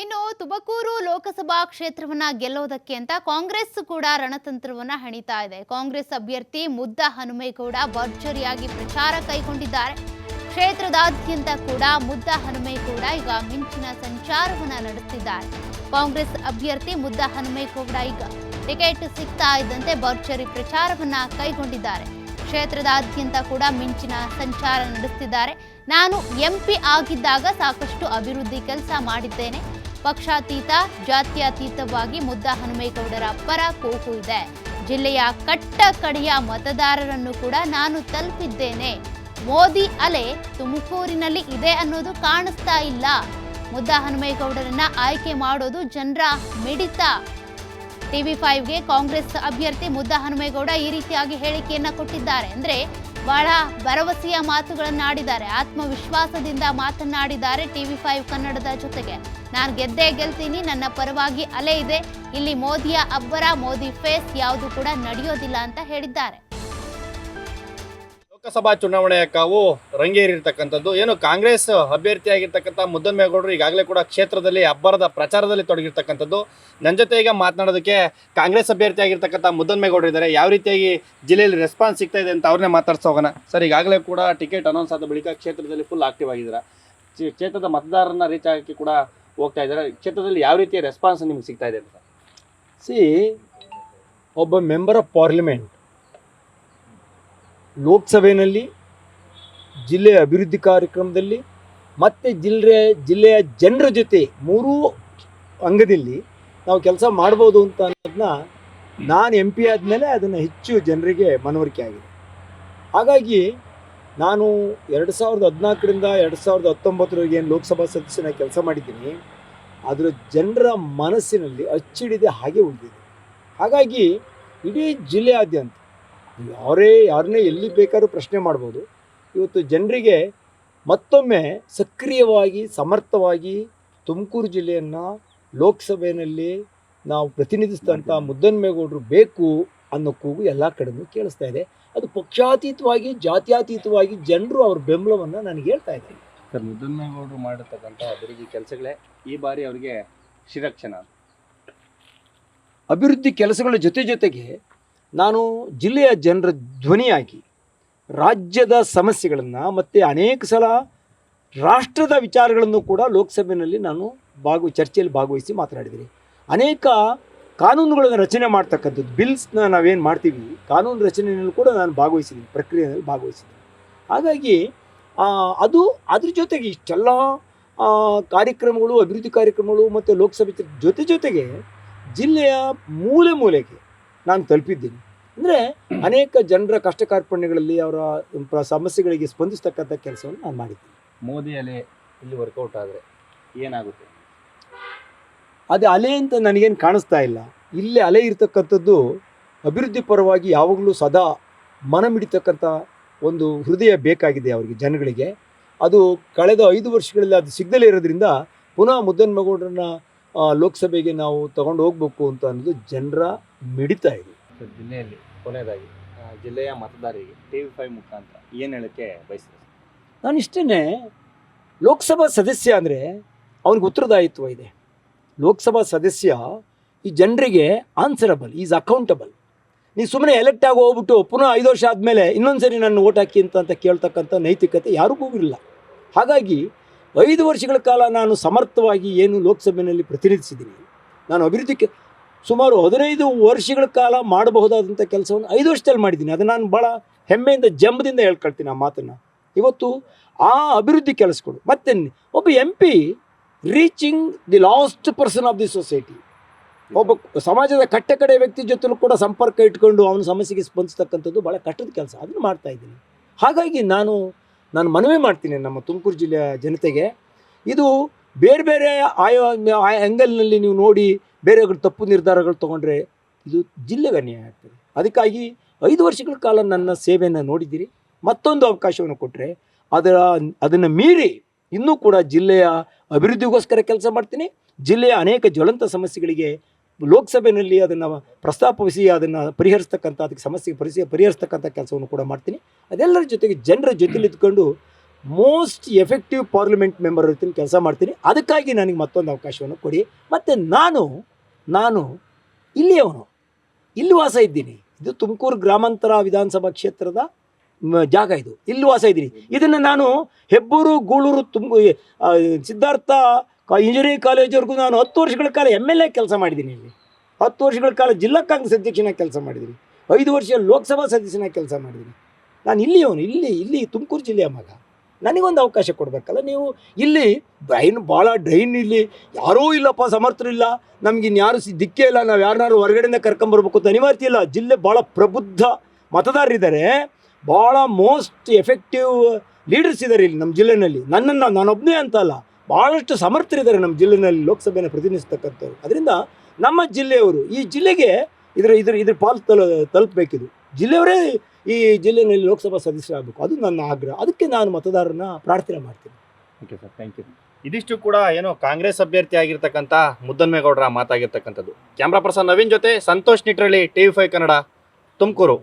ಇನ್ನು ತುಮಕೂರು ಲೋಕಸಭಾ ಕ್ಷೇತ್ರವನ್ನ ಗೆಲ್ಲೋದಕ್ಕೆ ಅಂತ ಕಾಂಗ್ರೆಸ್ ಕೂಡ ರಣತಂತ್ರವನ್ನ ಹಣಿತಾ ಇದೆ. ಕಾಂಗ್ರೆಸ್ ಅಭ್ಯರ್ಥಿ ಮುದ್ದ ಹನುಮೇಗೌಡ ಭರ್ಜರಿಯಾಗಿ ಪ್ರಚಾರ ಕೈಗೊಂಡಿದ್ದಾರೆ. ಕ್ಷೇತ್ರದಾದ್ಯಂತ ಕೂಡ ಮುದ್ದ ಹನುಮೇಗೌಡ ಈಗ ಮಿಂಚಿನ ಸಂಚಾರವನ್ನ ನಡೆಸುತ್ತಿದ್ದಾರೆ. ಕಾಂಗ್ರೆಸ್ ಅಭ್ಯರ್ಥಿ ಮುದ್ದ ಹನುಮೇಗೌಡ ಈಗ ಟಿಕೆಟ್ ಸಿಗ್ತಾ ಇದ್ದಂತೆ ಭರ್ಜರಿ ಪ್ರಚಾರವನ್ನ ಕೈಗೊಂಡಿದ್ದಾರೆ. ಕ್ಷೇತ್ರದಾದ್ಯಂತ ಕೂಡ ಮಿಂಚಿನ ಸಂಚಾರ ನಡೆಸುತ್ತಿದ್ದಾರೆ. ನಾನು ಎಂಪಿ ಆಗಿದ್ದಾಗ ಸಾಕಷ್ಟು ಅಭಿವೃದ್ಧಿ ಕೆಲಸ ಮಾಡಿದ್ದೇನೆ. ಪಕ್ಷಾತೀತ ಜಾತ್ಯತೀತವಾಗಿ ಮುದ್ದ ಹನುಮೇಗೌಡರ ಪರ ಕೂಗು ಇದೆ. ಜಿಲ್ಲೆಯ ಕಟ್ಟ ಕಡೆಯ ಮತದಾರರನ್ನು ಕೂಡ ನಾನು ತಲುಪಿದ್ದೇನೆ. ಮೋದಿ ಅಲೆ ತುಮಕೂರಿನಲ್ಲಿ ಇದೆ ಅನ್ನೋದು ಕಾಣಿಸ್ತಾ ಇಲ್ಲ. ಮುದ್ದ ಹನುಮೇಗೌಡರನ್ನ ಆಯ್ಕೆ ಮಾಡೋದು ಜನರ ಮಿಡಿತ. TV5ಗೆ ಕಾಂಗ್ರೆಸ್ ಅಭ್ಯರ್ಥಿ ಮುದ್ದ ಹನುಮೇಗೌಡ ಈ ರೀತಿಯಾಗಿ ಹೇಳಿಕೆಯನ್ನ ಕೊಟ್ಟಿದ್ದಾರೆ. ಅಂದ್ರೆ ಬಹಳ ಭರವಸೆಯ ಮಾತುಗಳನ್ನಾಡಿದ್ದಾರೆ, ಆತ್ಮವಿಶ್ವಾಸದಿಂದ ಮಾತನಾಡಿದ್ದಾರೆ. TV5 ಕನ್ನಡದ ಜೊತೆಗೆ ನಾನು ಗೆದ್ದೇ ಗೆಲ್ತೀನಿ, ನನ್ನ ಪರವಾಗಿ ಅಲೆ ಇದೆ, ಇಲ್ಲಿ ಮೋದಿಯ ಅಬ್ಬರ, ಮೋದಿ ಫೇಸ್ ಯಾವುದು ಕೂಡ ನಡೆಯೋದಿಲ್ಲ ಅಂತ ಹೇಳಿದ್ದಾರೆ. ಲೋಕಸಭಾ ಚುನಾವಣೆಯ ಕಾವು ರಂಗೇರಿರ್ತಕ್ಕಂಥದ್ದು. ಏನು ಕಾಂಗ್ರೆಸ್ ಅಭ್ಯರ್ಥಿಯಾಗಿರ್ತಕ್ಕಂಥ ಮುದ್ದನ್ಮೇಗೌಡರು ಈಗಾಗಲೇ ಕೂಡ ಕ್ಷೇತ್ರದಲ್ಲಿ ಅಬ್ಬರದ ಪ್ರಚಾರದಲ್ಲಿ ತೊಡಗಿರ್ತಕ್ಕಂಥದ್ದು. ನನ್ನ ಜೊತೆ ಈಗ ಮಾತನಾಡೋದಕ್ಕೆ ಕಾಂಗ್ರೆಸ್ ಅಭ್ಯರ್ಥಿಯಾಗಿರ್ತಕ್ಕಂಥ ಮುದ್ದನ್ಮೇಗೌಡರು ಇದ್ದಾರೆ. ಯಾವ ರೀತಿಯಾಗಿ ಜಿಲ್ಲೆಯಲ್ಲಿ ರೆಸ್ಪಾನ್ಸ್ ಸಿಗ್ತಾ ಇದೆ ಅಂತ ಅವ್ರನ್ನೇ ಮಾತಾಡ್ಸೋಗೋಣ. ಸರ್, ಈಗಾಗಲೇ ಕೂಡ ಟಿಕೆಟ್ ಅನೌನ್ಸ್ ಆದ ಬಳಿಕ ಕ್ಷೇತ್ರದಲ್ಲಿ ಫುಲ್ ಆಕ್ಟಿವ್ ಆಗಿದ್ದೀರಾ. ಕ್ಷೇತ್ರದ ಮತದಾರರನ್ನ ರೀಚ್ ಆಗೋಕ್ಕೆ ಕೂಡ ಹೋಗ್ತಾ ಇದ್ದಾರೆ. ಕ್ಷೇತ್ರದಲ್ಲಿ ಯಾವ ರೀತಿಯ ರೆಸ್ಪಾನ್ಸ್ ನಿಮ್ಗೆ ಸಿಗ್ತಾ ಇದೆ ಅಂತ? ಒಬ್ಬ ಮೆಂಬರ್ ಆಫ್ ಪಾರ್ಲಿಮೆಂಟ್ ಲೋಕಸಭೆಯಲ್ಲಿ ಜಿಲ್ಲೆಯ ಅಭಿವೃದ್ಧಿ ಕಾರ್ಯಕ್ರಮದಲ್ಲಿ ಮತ್ತು ಜಿಲ್ಲೆಯ ಜನರ ಜೊತೆ ಮೂರೂ ಅಂಗದಲ್ಲಿ ನಾವು ಕೆಲಸ ಮಾಡ್ಬೋದು ಅಂತ ಅನ್ನೋದನ್ನ ನಾನು MP ಆದಮೇಲೆ ಅದನ್ನು ಹೆಚ್ಚು ಜನರಿಗೆ ಮನವರಿಕೆ ಆಗಿದೆ. ಹಾಗಾಗಿ ನಾನು 2014ರಿಂದ 2019 ಏನು ಲೋಕಸಭಾ ಸದಸ್ಯನ ಕೆಲಸ ಮಾಡಿದ್ದೀನಿ, ಅದರ ಜನರ ಮನಸ್ಸಿನಲ್ಲಿ ಅಚ್ಚಿಡಿದೆ, ಹಾಗೆ ಉಳಿದಿದೆ. ಹಾಗಾಗಿ ಇಡೀ ಜಿಲ್ಲೆಯಾದ್ಯಂತ ಯಾರನ್ನೇ ಎಲ್ಲಿ ಬೇಕಾದ್ರೂ ಪ್ರಶ್ನೆ ಮಾಡ್ಬೋದು. ಇವತ್ತು ಜನರಿಗೆ ಮತ್ತೊಮ್ಮೆ ಸಕ್ರಿಯವಾಗಿ ಸಮರ್ಥವಾಗಿ ತುಮಕೂರು ಜಿಲ್ಲೆಯನ್ನು ಲೋಕಸಭೆಯಲ್ಲಿ ನಾವು ಪ್ರತಿನಿಧಿಸಿದಂಥ ಮುದ್ದನ್ಮೇಗೌಡರು ಬೇಕು ಅನ್ನೋ ಕೂಗು ಎಲ್ಲ ಕಡೆಯೂ ಕೇಳಿಸ್ತಾ ಇದೆ. ಅದು ಪಕ್ಷಾತೀತವಾಗಿ ಜಾತ್ಯತೀತವಾಗಿ ಜನರು ಅವ್ರ ಬೆಂಬಲವನ್ನು ನನಗೆ ಹೇಳ್ತಾ ಇದ್ದಾರೆ. ಸರ್, ಮುದ್ದನ್ಮೇಗೌಡರು ಮಾಡಿರ್ತಕ್ಕಂಥ ಅಭಿವೃದ್ಧಿ ಕೆಲಸಗಳೇ ಈ ಬಾರಿ ಅವರಿಗೆ ಶಿರಕ್ಷಣ. ಅಭಿವೃದ್ಧಿ ಕೆಲಸಗಳ ಜೊತೆಗೆ ನಾನು ಜಿಲ್ಲೆಯ ಜನರ ಧ್ವನಿಯಾಗಿ ರಾಜ್ಯದ ಸಮಸ್ಯೆಗಳನ್ನು ಮತ್ತು ಅನೇಕ ಸಲ ರಾಷ್ಟ್ರದ ವಿಚಾರಗಳನ್ನು ಕೂಡ ಲೋಕಸಭೆಯಲ್ಲಿ ನಾನು ಚರ್ಚೆಯಲ್ಲಿ ಭಾಗವಹಿಸಿ ಮಾತನಾಡಿದ್ದೀನಿ. ಅನೇಕ ಕಾನೂನುಗಳನ್ನು ರಚನೆ ಮಾಡ್ತಕ್ಕಂಥದ್ದು, ಬಿಲ್ಸ್ನ ನಾವೇನು ಮಾಡ್ತೀವಿ, ಕಾನೂನು ರಚನೆಯಲ್ಲಿ ಕೂಡ ನಾನು ಭಾಗವಹಿಸಿದ್ದೀನಿ, ಪ್ರಕ್ರಿಯೆಯಲ್ಲಿ ಭಾಗವಹಿಸಿದ್ದೀನಿ. ಹಾಗಾಗಿ ಅದ್ರ ಜೊತೆಗೆ ಇಷ್ಟೆಲ್ಲ ಕಾರ್ಯಕ್ರಮಗಳು, ಅಭಿವೃದ್ಧಿ ಕಾರ್ಯಕ್ರಮಗಳು ಮತ್ತು ಲೋಕಸಭೆ ಜೊತೆಗೆ ಜಿಲ್ಲೆಯ ಮೂಲೆಗೆ ನಾನು ತಲುಪಿದ್ದೀನಿ. ಅಂದರೆ ಅನೇಕ ಜನರ ಕಷ್ಟ ಕಾರ್ಪಣ್ಯಗಳಲ್ಲಿ ಅವರ ಸಮಸ್ಯೆಗಳಿಗೆ ಸ್ಪಂದಿಸ್ತಕ್ಕಂಥ ಕೆಲಸವನ್ನು ನಾನು ಮಾಡಿದ್ದೀನಿ. ಮೋದಿ ಅಲೆ ಇಲ್ಲಿ ವರ್ಕೌಟ್ ಆದರೆ ಏನಾಗುತ್ತೆ? ಅದು ಅಲೆ ಅಂತ ನನಗೇನು ಕಾಣಿಸ್ತಾ ಇಲ್ಲ. ಇಲ್ಲೇ ಅಲೆ ಇರ್ತಕ್ಕಂಥದ್ದು ಅಭಿವೃದ್ಧಿ ಪರವಾಗಿ ಯಾವಾಗಲೂ ಸದಾ ಮನ ಮಿಡಿತಕ್ಕಂಥ ಒಂದು ಹೃದಯ ಬೇಕಾಗಿದೆ ಅವರಿಗೆ, ಜನಗಳಿಗೆ. ಅದು ಕಳೆದ 5 ವರ್ಷಗಳಲ್ಲಿ ಅದು ಸಿಗದಲೇ ಇರೋದ್ರಿಂದ ಪುನಃ ಮುದ್ದನ್ಮೇಗೌಡರನ್ನ ಲೋಕಸಭೆಗೆ ನಾವು ತಗೊಂಡು ಹೋಗ್ಬೇಕು ಅಂತ ಅನ್ನೋದು ಜನರ ಮಿಡಿತಾ ಇದೆ. ಜಿಲ್ಲೆಯಲ್ಲಿ ಕೊನೆಯದಾಗಿ ಜಿಲ್ಲೆಯ ಮತದಾರರಿಗೆ TV5 ಮುಖಾಂತರ ಏನು ಹೇಳೋಕ್ಕೆ ಬಯಸ್ತಾರೆ? ನಾನು ಇಷ್ಟೇ, ಲೋಕಸಭಾ ಸದಸ್ಯ ಅಂದರೆ ಅವ್ನಿಗೆ ಉತ್ತರದಾಯಿತ್ವ ಇದೆ. ಲೋಕಸಭಾ ಸದಸ್ಯ ಈ ಜನರಿಗೆ ಆನ್ಸರಬಲ್, ಈಸ್ ಅಕೌಂಟಬಲ್. ನೀವು ಸುಮ್ಮನೆ ಎಲೆಕ್ಟ್ ಆಗಿ ಹೋಗ್ಬಿಟ್ಟು ಪುನಃ 5 ವರ್ಷ ಆದಮೇಲೆ ಇನ್ನೊಂದ್ಸರಿ ನನ್ನ ಓಟ್ ಹಾಕಿ ಅಂತ ಕೇಳ್ತಕ್ಕಂಥ ನೈತಿಕತೆ ಯಾರಿಗೂ ಇರಲ್ಲ. ಹಾಗಾಗಿ 5 ವರ್ಷಗಳ ಕಾಲ ನಾನು ಸಮರ್ಥವಾಗಿ ಏನು ಲೋಕಸಭೆಯಲ್ಲಿ ಪ್ರತಿನಿಧಿಸಿದ್ದೀನಿ. ನಾನು ಅಭಿವೃದ್ಧಿ ಸುಮಾರು 15 ವರ್ಷಗಳ ಕಾಲ ಮಾಡಬಹುದಾದಂಥ ಕೆಲಸವನ್ನು 5 ವರ್ಷದಲ್ಲಿ ಮಾಡಿದ್ದೀನಿ. ಅದು ನಾನು ಭಾಳ ಹೆಮ್ಮೆಯಿಂದ ಜಂಬದಿಂದ ಹೇಳ್ಕೊಳ್ತೀನಿ ಆ ಮಾತನ್ನು. ಇವತ್ತು ಆ ಅಭಿವೃದ್ಧಿ ಕೆಲಸಗಳು ಮತ್ತು ಒಬ್ಬ MP reaching the last person of the society, ಒಬ್ಬ ಸಮಾಜದ ಕಟ್ಟಕಡೆ ವ್ಯಕ್ತಿ ಜೊತೆಲೂ ಕೂಡ ಸಂಪರ್ಕ ಇಟ್ಕೊಂಡು ಅವನ ಸಮಸ್ಯೆಗೆ ಸ್ಪಂದಿಸ್ತಕ್ಕಂಥದ್ದು ಭಾಳ ಕಷ್ಟದ ಕೆಲಸ. ಅದನ್ನು ಮಾಡ್ತಾಯಿದ್ದೀನಿ. ಹಾಗಾಗಿ ನಾನು ಮನವಿ ಮಾಡ್ತೀನಿ ನಮ್ಮ ತುಮಕೂರು ಜಿಲ್ಲೆಯ ಜನತೆಗೆ, ಇದು ಬೇರೆ ಆ್ಯಂಗಲ್ನಲ್ಲಿ ನೀವು ನೋಡಿ ಬೇರೆಗಳು ತಪ್ಪು ನಿರ್ಧಾರಗಳು ತೊಗೊಂಡ್ರೆ ಇದು ಜಿಲ್ಲೆಗೆ ಅನ್ಯಾಯ ಆಗ್ತದೆ. ಅದಕ್ಕಾಗಿ 5 ವರ್ಷಗಳ ಕಾಲ ನನ್ನ ಸೇವೆಯನ್ನು ನೋಡಿದ್ದೀರಿ. ಮತ್ತೊಂದು ಅವಕಾಶವನ್ನು ಕೊಟ್ಟರೆ ಅದನ್ನು ಮೀರಿ ಇನ್ನೂ ಕೂಡ ಜಿಲ್ಲೆಯ ಅಭಿವೃದ್ಧಿಗೋಸ್ಕರ ಕೆಲಸ ಮಾಡ್ತೀನಿ. ಜಿಲ್ಲೆಯ ಅನೇಕ ಜ್ವಲಂತ ಸಮಸ್ಯೆಗಳಿಗೆ ಲೋಕಸಭೆಯಲ್ಲಿ ಅದನ್ನು ಪ್ರಸ್ತಾಪಿಸಿ ಅದನ್ನು ಪರಿಹರಿಸ್ತಕ್ಕಂಥ, ಅದಕ್ಕೆ ಸಮಸ್ಯೆ ಪರಿಹರಿಸ್ತಕ್ಕಂಥ ಕೆಲಸವನ್ನು ಕೂಡ ಮಾಡ್ತೀನಿ. ಅದೆಲ್ಲರ ಜೊತೆಗೆ ಜನರ ಜೊತೆಲಿ ಇದ್ಕೊಂಡು ಮೋಸ್ಟ್ ಎಫೆಕ್ಟಿವ್ ಪಾರ್ಲಿಮೆಂಟ್ ಮೆಂಬರ್ ರೀತಿಯಲ್ಲಿ ಕೆಲಸ ಮಾಡ್ತೀನಿ. ಅದಕ್ಕಾಗಿ ನನಗೆ ಮತ್ತೊಂದು ಅವಕಾಶವನ್ನು ಕೊಡಿ. ಮತ್ತು ನಾನು ಇಲ್ಲಿಯವನು, ಇಲ್ಲಿ ವಾಸ ಇದ್ದೀನಿ. ಇದು ತುಮಕೂರು ಗ್ರಾಮಾಂತರ ವಿಧಾನಸಭಾ ಕ್ಷೇತ್ರದ ಜಾಗ. ಇಲ್ಲಿ ವಾಸ ಇದ್ದೀನಿ. ಇದನ್ನು ನಾನು ಹೆಬ್ಬೂರು, ಗೂಳೂರು, ಸಿದ್ಧಾರ್ಥ ಇಂಜಿನಿಯರಿಂಗ್ ಕಾಲೇಜ್ವರೆಗೂ ನಾನು 10 ವರ್ಷಗಳ ಕಾಲ MLA ಕೆಲಸ ಮಾಡಿದ್ದೀನಿ. ಇಲ್ಲಿ 10 ವರ್ಷಗಳ ಕಾಲ ಜಿಲ್ಲಾ ಕಾಂಗ್ರೆಸ್ ಅಧ್ಯಕ್ಷನಾಗಿ ಕೆಲಸ ಮಾಡಿದ್ದೀನಿ. 5 ವರ್ಷ ಲೋಕಸಭಾ ಸದಸ್ಯನಾಗಿ ಕೆಲಸ ಮಾಡಿದ್ದೀನಿ. ನಾನು ಇಲ್ಲಿಯವನು, ಇಲ್ಲಿ ತುಮಕೂರು ಜಿಲ್ಲೆಯ ಮಗ. ನನಗೊಂದು ಅವಕಾಶ ಕೊಡಬೇಕಲ್ಲ. ನೀವು ಇಲ್ಲಿ ಭಾಳ ಡ್ರೈನ್, ಇಲ್ಲಿ ಯಾರೂ ಇಲ್ಲಪ್ಪ, ಸಮರ್ಥರಿಲ್ಲ, ನಮ್ಗೆ ಇನ್ಯಾರು ದಿಕ್ಕೇ ಇಲ್ಲ, ನಾವು ಯಾರನ್ನಾರು ಹೊರಗಡೆಯಿಂದ ಕರ್ಕೊಂಬರ್ಬೇಕು ಅಂತ ಅನಿವಾರ್ಯ ಇಲ್ಲ. ಜಿಲ್ಲೆ ಭಾಳ ಪ್ರಬುದ್ಧ ಮತದಾರರಿದ್ದಾರೆ, ಭಾಳ ಮೋಸ್ಟ್ ಎಫೆಕ್ಟಿವ್ ಲೀಡರ್ಸ್ ಇದ್ದಾರೆ ಇಲ್ಲಿ ನಮ್ಮ ಜಿಲ್ಲೆಯಲ್ಲಿ. ನಾನೊಬ್ಬನೇ ಅಂತ ಅಲ್ಲ, ಭಾಳಷ್ಟು ಸಮರ್ಥರಿದ್ದಾರೆ ನಮ್ಮ ಜಿಲ್ಲೆಯಲ್ಲಿ ಲೋಕಸಭೆಯನ್ನು ಪ್ರತಿನಿಧಿಸ್ತಕ್ಕಂಥವ್ರು. ಅದರಿಂದ ನಮ್ಮ ಜಿಲ್ಲೆಯವರು ಈ ಜಿಲ್ಲೆಗೆ ಇದ್ರ ಪಾಲು ತಲುಪಬೇಕಿದು. ಜಿಲ್ಲೆಯವರೇ ಈ ಜಿಲ್ಲೆಯಲ್ಲಿ ಲೋಕಸಭಾ ಸದಸ್ಯರಾಗಬೇಕು, ಅದು ನನ್ನ ಆಗ್ರಹ. ಅದಕ್ಕೆ ನಾನು ಮತದಾರರನ್ನ ಪ್ರಾರ್ಥನೆ ಮಾಡ್ತೀನಿ. Okay sir, thank you. ಇದಿಷ್ಟು ಕೂಡ ಏನು ಕಾಂಗ್ರೆಸ್ ಅಭ್ಯರ್ಥಿ ಆಗಿರ್ತಕ್ಕಂಥ ಮುದ್ದನ್ಮೇಗೌಡರ ಮಾತಾಗಿರ್ತಕ್ಕಂಥದ್ದು. ಕ್ಯಾಮ್ರಾ ಪರ್ಸನ್ ನವೀನ್ ಜೊತೆ ಸಂತೋಷ್ ನಿಟ್ರಳ್ಳಿ, TV5 ಕನ್ನಡ, ತುಮಕೂರು.